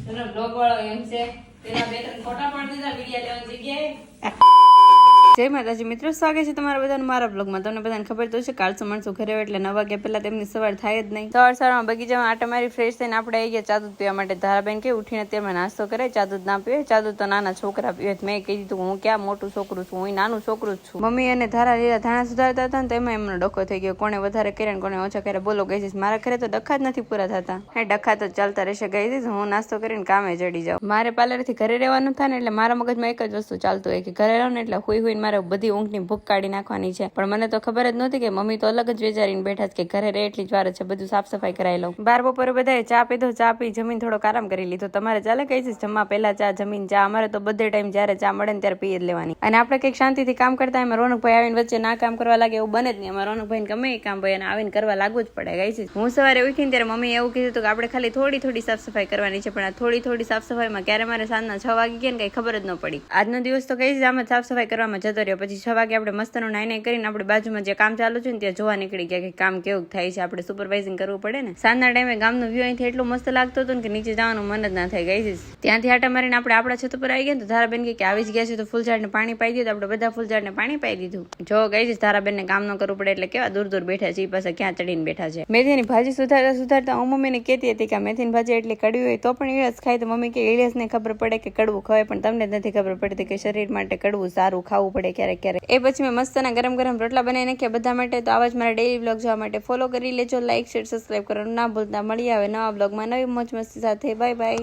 એનો બ્લોગ વાળો એમ છે તેના બે ત્રણ ફોટા પણ દીધા વિડિયા લેવાની જગ્યાએ. જય માતાજી મિત્રો, સ્વાગત છે તમારા બધાનું મારા બ્લોગમાં. તમને બધાને ખબર તો છે કાલસો માણસો ઘરે હોય એટલે 9 વાગ્યા પહેલા તેમની સવાર થાય જ નહીં. સવારમાં બગીચામાં આટા મારી ફ્રેશ થઈને આપણે આવી ગયા ચા દૂધ પીવા માટે. ધારાબેન કે ઉઠીને અત્યારમાં નાસ્તો કરે, ચા દૂધ ના પીવે. ચા દૂધ તો નાના છોકરા પીવે. મેં કહી દીધું હું ક્યાં મોટું છોકરું છું, હું નાનું છોકરું જ છું. મમ્મી અને ધારા લીલા ધાણા સુધારતા હતા ને તેમાં એમનો ડખો થઈ ગયો. કોને વધારે કર્યા કોને ઓછા કર્યા બોલો ગઈ છે. મારા ઘરે તો ડખા જ નથી પૂરા થતા. હે ડખા તો ચાલતા રહેશે ગઈ છે. હું નાસ્તો કરીને કામે ચડી જાઉં. મારે પાર્લરથી ઘરે રહેવાનું થાય ને એટલે મારા મગજમાં એક જ વસ્તુ ચાલતું હોય કે ઘરે રહો ને એટલે હુઈ મારે બધી ઊંઘની ભૂખ કાઢી નાખવાની છે. પણ મને તો ખબર જ નહોતી કે મમ્મી તો અલગ જ વિચારીને બેઠા છે કે ઘરે રહે એટલી જ વાર છે, બધું સાફ સફાઈ કરાવી લઉં. બાર બપોરે બધાએ ચા પીધો, ચા પી જમીન થોડોક આરામ કરી લીધો. તમારે ચાલે કઈ છે જમવા પહેલા ચા જમીન ચા? અમારે તો બધે ટાઈમ જયારે ચા મળે ને ત્યારે પી જ લેવાની. અને આપણે કંઈક શાંતિથી કામ કરતા એમાં રોનકભાઈ આવીને વચ્ચે ના કામ કરવા લાગે એવું બને જ નહીં. અમારા રોનકભાઈને ગમે એ કામ ભાઈ આવીને કરવા લાગવું જ પડે. ગઈ છે હું સવારે ઉઠીને ત્યારે મમ્મી એવું કીધું કે આપણે ખાલી થોડી સાફ સફાઈ કરવાની છે. પણ આ થોડી સાફ સફાઈમાં ક્યારે મારે સાંજના 6 વાગી ગયા ને કઈ ખબર જ ન પડી. આજનો દિવસ તો કઈ છે આમાં સાફ સફાઈ કરવામાં જતો રહ્યો. પછી 6 વાગે આપણે મસ્તનું નાઈને કરીને આપણે બાજુમાં જે કામ ચાલુ છે ને ત્યાં જોવા નીકળી ગયા કે કામ કેવું થાય છે. આપણે સુપરવાઇઝિંગ કરવું પડે ને. સાંજના ટાઈમે ગામનો વ્યૂ અહીંથી એટલું મસ્ત લાગતો હતો ને કે નીચે જવાનું મન જ ના થાય. ગઈ છે ત્યાંથી આટા મારીને આપણે આપણા છત ઉપર આવી ગયા તો ધારાબેન કે આવી જ ગયા છે તો ફૂલઝાડને પાણી પાઈ દીધું. આપણે બધા ફૂલઝાડને પાણી પાઈ દીધું. જો ગઈ છે ધારાબેનને કામ ન કરવું પડે એટલે કેવા દૂર બેઠા છે. એ પાસે ક્યાં ચડીને બેઠા છે. મેથીની ભાજી સુધારતા હું મમ્મીને કહેતી હતી કે મેથીની ભાજી એટલી કડવી હોય તો પણ ઈળસ ખાય તો મમ્મી કે ઈળસને ખબર પડે કે કડવું ખવાય પણ તમને જ નથી ખબર પડતી કે શરીર માટે કડવું સારું ખાવું પડે ક્યારેક. એ પછી મેં મસ્તના ગરમ રોટલા બનાવી નાખ્યા બધા માટે. તો આવા જ મારા ડેઈલી બ્લોગ જોવા માટે ફોલો કરી લેજો. લાઈક શેર સબસ્ક્રાઈબ કરવાનું ના ભૂલતા. મળી આવે નવા બ્લોગમાં નવી મોજ મસ્તી સાથે. Bye bye.